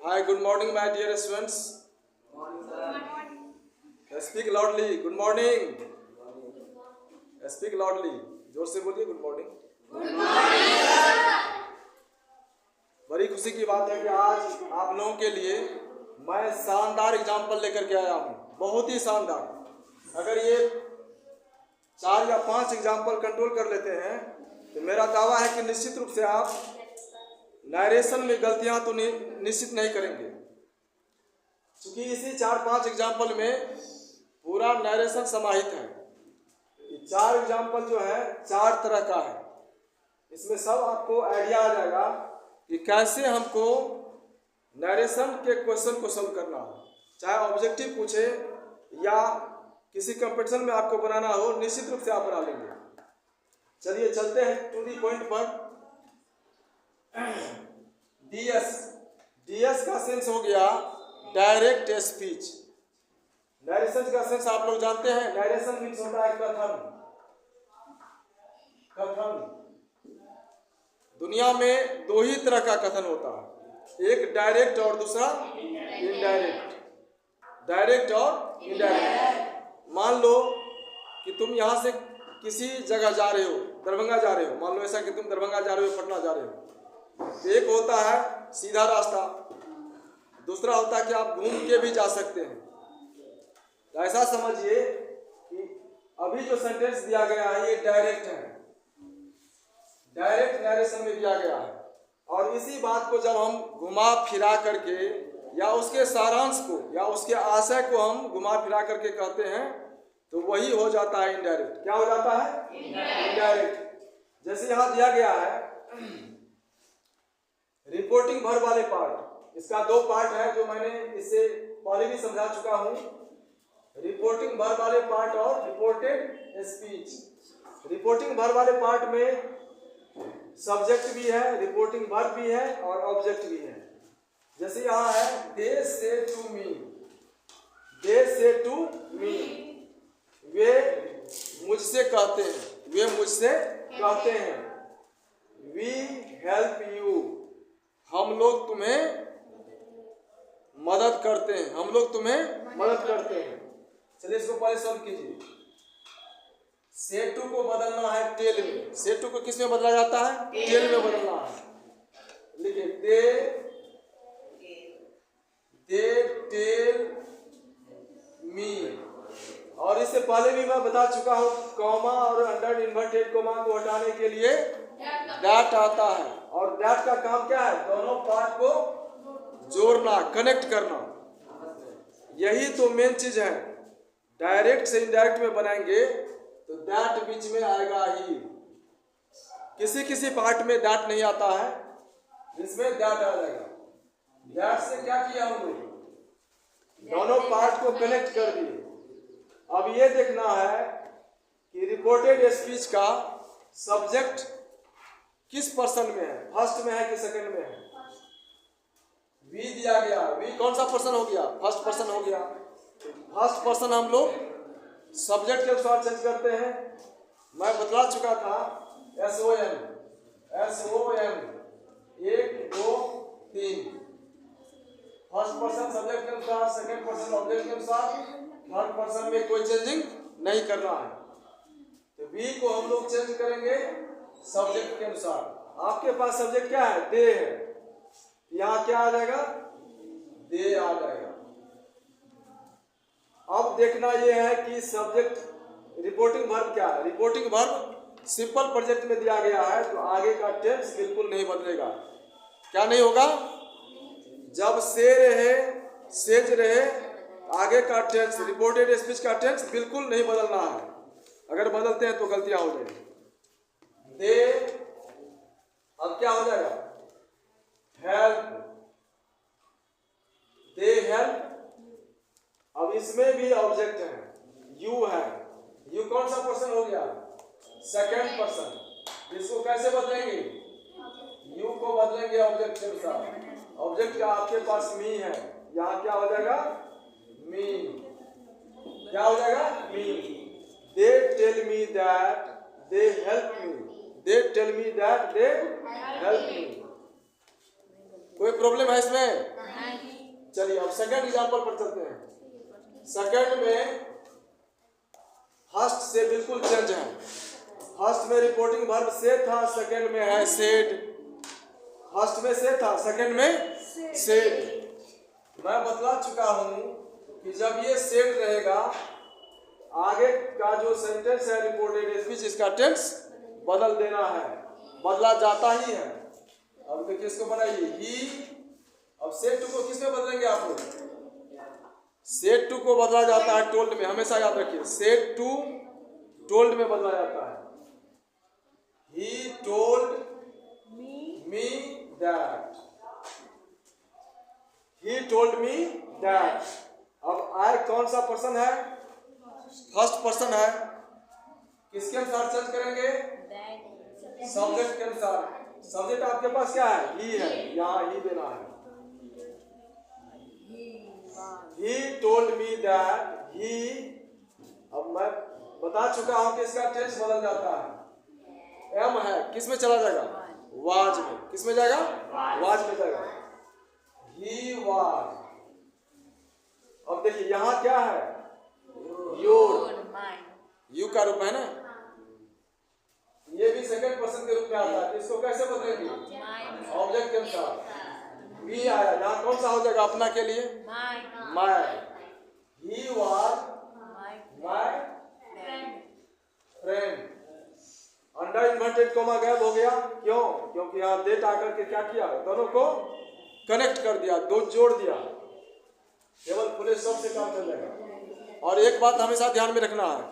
Hi, good morning, my dear students. Speak loudly. Good morning. Speak loudly. जोर से बोलिए good morning. बड़ी खुशी की बात है कि आज आप लोगों के लिए मैं शानदार एग्जाम्पल लेकर के आया हूँ, बहुत ही शानदार। अगर ये 4 या 5 एग्जाम्पल कंट्रोल कर लेते हैं तो मेरा दावा है कि निश्चित रूप से आप नरेशन में गलतियां तो निश्चित नहीं करेंगे, क्योंकि इसी 4-5 एग्जाम्पल में पूरा नरेशन समाहित है। ये 4 एग्जाम्पल जो है 4 तरह का है। इसमें सब आपको आइडिया आ जाएगा कि कैसे हमको नरेशन के क्वेश्चन को सॉल्व करना हो, चाहे ऑब्जेक्टिव पूछे या किसी कंपटीशन में आपको बनाना हो, निश्चित रूप से आप बना लेंगे। चलिए चलते हैं टू दी पॉइंट पर। डीएस का सेंस हो गया डायरेक्ट स्पीच। नरेशन का सेंस आप लोग जानते हैं, नरेशन मीन्स होता है कथन। दुनिया में 2 ही तरह का कथन होता है, एक डायरेक्ट और दूसरा इनडायरेक्ट। डायरेक्ट और इनडायरेक्ट। मान लो कि तुम यहाँ से किसी जगह जा रहे हो, दरभंगा जा रहे हो, मान लो ऐसा कि तुम दरभंगा जा रहे हो, पटना जा रहे हो। एक होता है सीधा रास्ता, दूसरा होता है कि आप घूम के भी जा सकते हैं। तो ऐसा समझिए कि अभी जो सेंटेंस दिया गया है ये डायरेक्ट है, डायरेक्ट नरेशन में दिया गया है। और इसी बात को जब हम घुमा फिरा करके या उसके सारांश को या उसके आशय को हम घुमा फिरा करके कहते हैं तो वही हो जाता है इनडायरेक्ट। क्या हो जाता है? इनडायरेक्ट। जैसे यहाँ दिया गया है रिपोर्टिंग वर्ब वाले पार्ट, इसका 2 पार्ट है जो मैंने इससे पहले भी समझा चुका हूँ। रिपोर्टिंग वर्ब वाले पार्ट और रिपोर्टेड स्पीच। रिपोर्टिंग वर्ब वाले पार्ट में सब्जेक्ट भी है, रिपोर्टिंग वर्ब भी है और ऑब्जेक्ट भी है। जैसे यहाँ है दे से टू मी, दे से टू मी, वे मुझसे कहते हैं, वे मुझसे कहते हैं। वी हेल्प यू, हम लोग तुम्हें मदद करते हैं, हम लोग तुम्हें मदद करते हैं। चलिए इसको पहले सॉल्व कीजिए। से टू को बदलना है टेल में। से टू को किस में बदला जाता है? टेल में बदलना है। लिखिए दे टेल मी। और इससे पहले भी मैं बता चुका हूँ, कॉमा और अंडर इन्वर्टेड कॉमा को हटाने के लिए दैट आता है। और दैट का काम क्या है? दोनों पार्ट को जोड़ना, कनेक्ट करना। यही तो मेन चीज है। डायरेक्ट से इनडायरेक्ट में बनाएंगे तो दैट बीच में आएगा ही। किसी किसी पार्ट में दैट नहीं आता है, जिसमें दैट आ जाएगा। दैट से क्या किया हमने? दोनों पार्ट को कनेक्ट कर दिए। अब ये देखना है कि रिपोर्टेड स्पीच का सब्जेक्ट किस पर्सन में है, फर्स्ट में है कि सेकंड में है। वी दिया गया, वी कौन सा पर्सन हो गया? फर्स्ट पर्सन हो गया। फर्स्ट पर्सन हम लोग सब्जेक्ट के अनुसार चेंज करते हैं। मैं बतला चुका था SON 1 2 3। फर्स्ट पर्सन सब्जेक्ट के अनुसार, सेकंड पर्सन ऑब्जेक्ट के अनुसार, थर्ड पर्सन में कोई चेंजिंग नहीं करना है। तो वी को हम लोग चेंज करेंगे सब्जेक्ट के अनुसार। आपके पास सब्जेक्ट क्या है? दे है। यहाँ क्या आ जाएगा? दे आ जाएगा। अब देखना यह है कि सब्जेक्ट रिपोर्टिंग वर्ब क्या है। रिपोर्टिंग वर्ब सिंपल प्रेजेंट में दिया गया है तो आगे का टेंस बिल्कुल नहीं बदलेगा। क्या नहीं होगा? जब से रहे, सेज रहे, आगे का टेंस, रिपोर्टेड स्पीच का टेंस बिल्कुल नहीं बदलना है। अगर बदलते हैं तो गलतियां हो जाएगी। दे अब क्या हो जाएगा? Help, they help. अब इसमें भी ऑब्जेक्ट है, यू है। यू कौन सा पर्सन हो गया? Second person. इसको कैसे बदलेंगे? यू को बदलेंगे ऑब्जेक्ट के अनुसार। ऑब्जेक्ट का आपके पास मी है, यहाँ क्या हो जाएगा? मी। क्या हो जाएगा? Me. They tell me that they help me, they tell me that they help me. कोई प्रॉब्लम है इसमें? अब सेकंड एग्जांपल पर चलते हैं। सेकंड में फर्स्ट से बिल्कुल चेंज है। फर्स्ट में रिपोर्टिंग वर्ब से था, सेकंड में है सेड। फर्स्ट में से था, सेकंड में सेड। मैं बतला चुका हूं कि जब ये सेड रहेगा, आगे का जो सेंटेंस है रिपोर्टेड स्पीच, इसका टेंस बदल देना है, बदला जाता ही है। अब देखिए इसको बनाइए, ही। अब सेड टू को किस में बदलेंगे आप लोग? सेड टू को बदला जाता है टोल्ड में, हमेशा याद रखिए। सेड टू टोल्ड में बदला जाता है। He told me that. He told me that. अब I कौन सा पर्सन है? फर्स्ट पर्सन है। किसके अनुसार चेंज करेंगे? सब्जेक्ट के अनुसार। सब्जेक्ट आपके पास क्या है? ही है, यहाँ ही देना है। He told me that. He, अब मैं बता चुका हूं कि इसका टेंस बदल जाता है। एम है, किस में चला जाएगा? वाज में। किस में जाएगा? वाज में जाएगा। He was. अब देखिए यहाँ क्या है? योर। यू का रूप है ना, ये भी सेकंड पर्सन के रूप में आता है। इसको कैसे बदलेंगे? ऑब्जेक्ट के अनुसार। मी आया, यहाँ कौन सा हो जाएगा अपना के लिए? My. He was my friend. Under inverted coma गायब हो गया, क्यों? क्योंकि यहाँ डेट आकर के क्या किया? दोनों को कनेक्ट कर दिया, दो जोड़ दिया। केवल फुल स्टॉप से काम चल जाएगा। और एक बात हमेशा ध्यान में रखना है,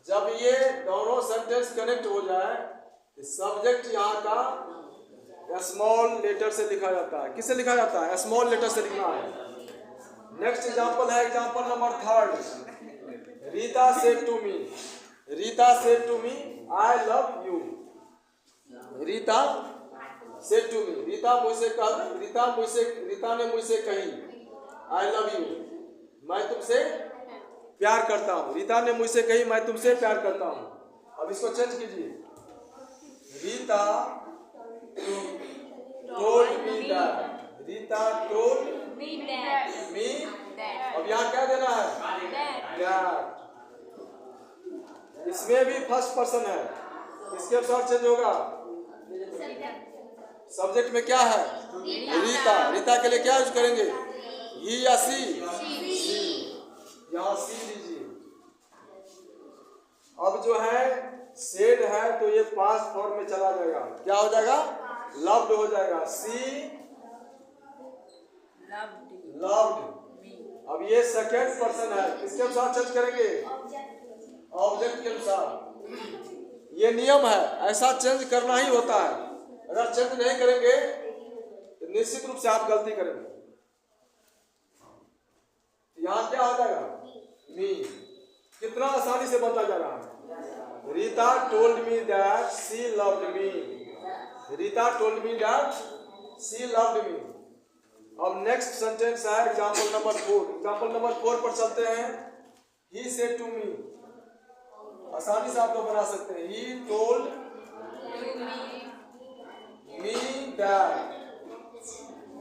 जब ये दोनों सेंटेंस कनेक्ट हो जाए, सब्जेक्ट यहाँ का स्मॉल लेटर से लिखा जाता है। किससे लिखा जाता है? स्मॉल लेटर से लिखना है। नेक्स्ट एग्जांपल है example number 3। Rita said to me. Rita said to me I love you. Rita said to me, Rita ने मुझसे कही आई लव यू, मैं तुमसे प्यार करता हूँ। रीता ने मुझसे कही मैं तुमसे प्यार करता हूँ। अब इसको चेंज कीजिए। Rita told me that. Rita told me. अब यहाँ क्या देना है? दैट। इसमें भी फर्स्ट पर्सन है, इसके अनुसार चेंज होगा। सब्जेक्ट में क्या है? रीता। रीता के लिए क्या यूज करेंगे? ही या सी? यहाँ सी लीजिए। अब जो है सेड है तो ये पास्ट फॉर्म में चला जाएगा। क्या हो जाएगा? लव्ड हो जाएगा। सी लव्ड। अब ये सेकंड पर्सन है, किसके अनुसार चेंज करेंगे? ऑब्जेक्ट के अनुसार। ये नियम है, ऐसा चेंज करना ही होता है। अगर चेंज नहीं करेंगे तो निश्चित रूप से आप गलती करेंगे। यहाँ क्या हो जाएगा? मी। कितना आसानी से बदला जा रहा है। Rita told me that she loved me. Rita told me that she loved me. अब नेक्स्ट सेंटेंस है एग्जांपल नंबर 4। एग्जांपल नंबर 4 पर चलते हैं। ही सेड टू मी, आसानी से आप लोग बना सकते हैं। He told me that.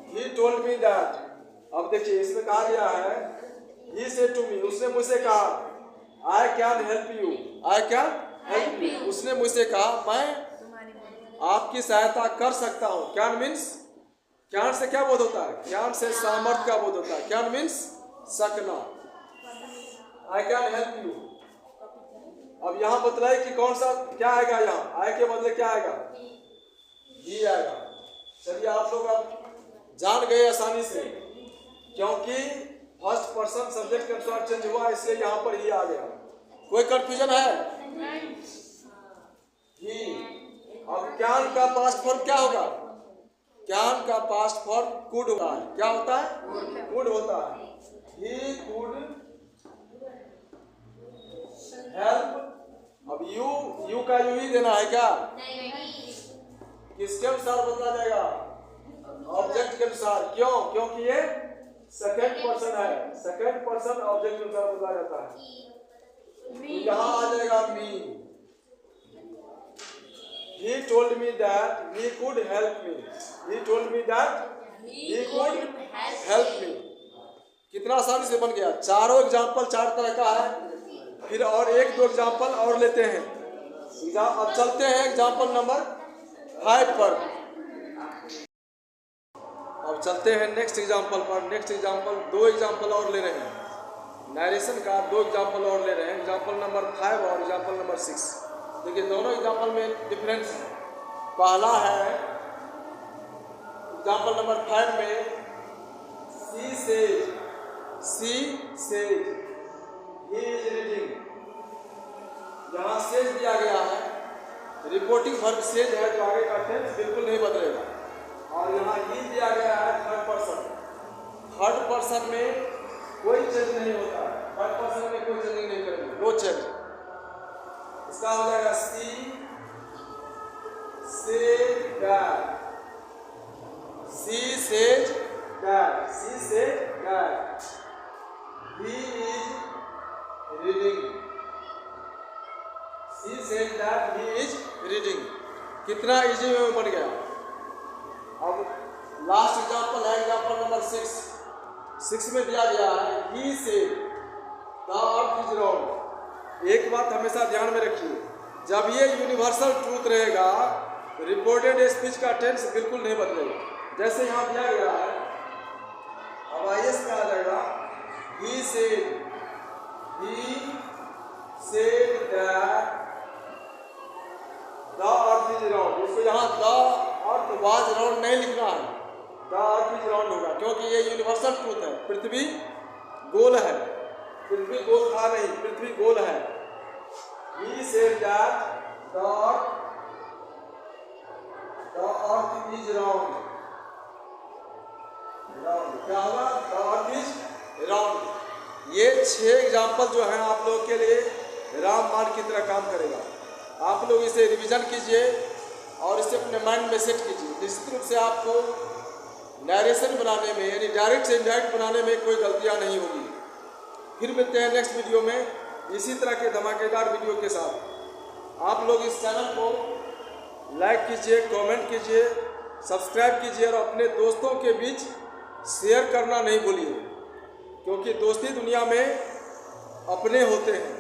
He told me that. अब देखिए इसमें कहा गया है ही सेड टू मी, उसने मुझसे कहा I can help you. I can help you, उसने मुझसे कहा मैं आपकी सहायता कर सकता हूँ। कैन मीन्स, कैन से क्या बोध होता है? कैन से सामर्थ्य का बोध होता है। कैन मीन्स सकना। I can help you. अब यहाँ बतलाए कि कौन सा क्या आएगा? यहाँ आई के बदले क्या आएगा? ही आएगा। चलिए आप लोग अब जान गए आसानी से, क्योंकि फर्स्ट पर्सन सब्जेक्ट के अनुसार चेंज हुआ, इसलिए यहाँ पर ही आ गया। कोई कंफ्यूजन है? ही। अब कैन का पास्ट फॉर्म क्या होगा? कैन का पास्ट फॉर्म कुड होता है। क्या होता है? कुड होता है। He could help. अब यू का यू ही देना है क्या? किसके अनुसार बदला जाएगा? ऑब्जेक्ट के अनुसार। क्यों? क्योंकि ये सेकंड पर्सन है। सेकंड पर्सन ऑब्जेक्ट के अनुसार बदला जाता है। तो यहाँ आ जाएगा मी। He told me that he could help me. He told me that he could help me. कितना आसानी से बन गया। चारों एग्जाम्पल 4 तरह का है। फिर और 1-2 एग्जाम्पल और लेते हैं। अब चलते हैं एग्जाम्पल नंबर 5 पर। अब चलते हैं नेक्स्ट एग्जाम्पल पर। नेक्स्ट एग्जाम्पल 2 एग्जाम्पल और ले रहे हैं, नरेशन का 2 एग्जाम्पल और ले रहे हैं, एग्जाम्पल नंबर 5 और एग्जाम्पल नंबर 6। देखिए दोनों एग्जाम्पल में डिफरेंस है। पहला है एग्जाम्पल नंबर 5 में she says he is reading. यहाँ सेज दिया गया है, रिपोर्टिंग वर्ब सेज है, तो आगे का टेंस बिल्कुल नहीं बदलेगा। और यहाँ ही दिया गया है थर्ड पर्सन। थर्ड पर्सन में कोई चेंज नहीं होता है, थर्ड पर्सन में कोई चेंजिंग नहीं करेंगे, नो चेंज। इसका हो जाएगा she says that, she says that, she says that he is reading, she said that he is reading। कितना इजी में बन गया। अब लास्ट एग्जाम्पल है एग्जाम्पल नंबर 6 में दिया गया है he said the earth is round। एक बात हमेशा ध्यान में रखिए, जब ये यूनिवर्सल ट्रूथ रहेगा रिपोर्टेड स्पीच का टेंस बिल्कुल नहीं बदलेगा। जैसे यहाँ दिया गया है, अब आईएस में आ जाएगा he said that the earth is round। इसको यहाँ the earth was round नहीं लिखना है, the earth is round होगा, क्योंकि ये यूनिवर्सल ट्रूथ है। पृथ्वी गोल है, पृथ्वी गोल था नहीं, पृथ्वी गोल है। he said that the earth is round। क्या होगा? the earth is round. ये 6 एग्जाम्पल जो हैं आप लोगों के लिए रामबाण की तरह काम करेगा। आप लोग इसे रिवीजन कीजिए और इसे अपने माइंड में सेट कीजिए। निश्चित रूप से आपको नरेशन बनाने में यानी डायरेक्ट से इनडायरेक्ट बनाने में कोई गलतियां नहीं होगी। फिर मिलते हैं नेक्स्ट वीडियो में इसी तरह के धमाकेदार वीडियो के साथ। आप लोग इस चैनल को लाइक कीजिए, कमेंट कीजिए, सब्सक्राइब कीजिए और अपने दोस्तों के बीच शेयर करना नहीं भूलिए, क्योंकि दोस्ती दुनिया में अपने होते हैं।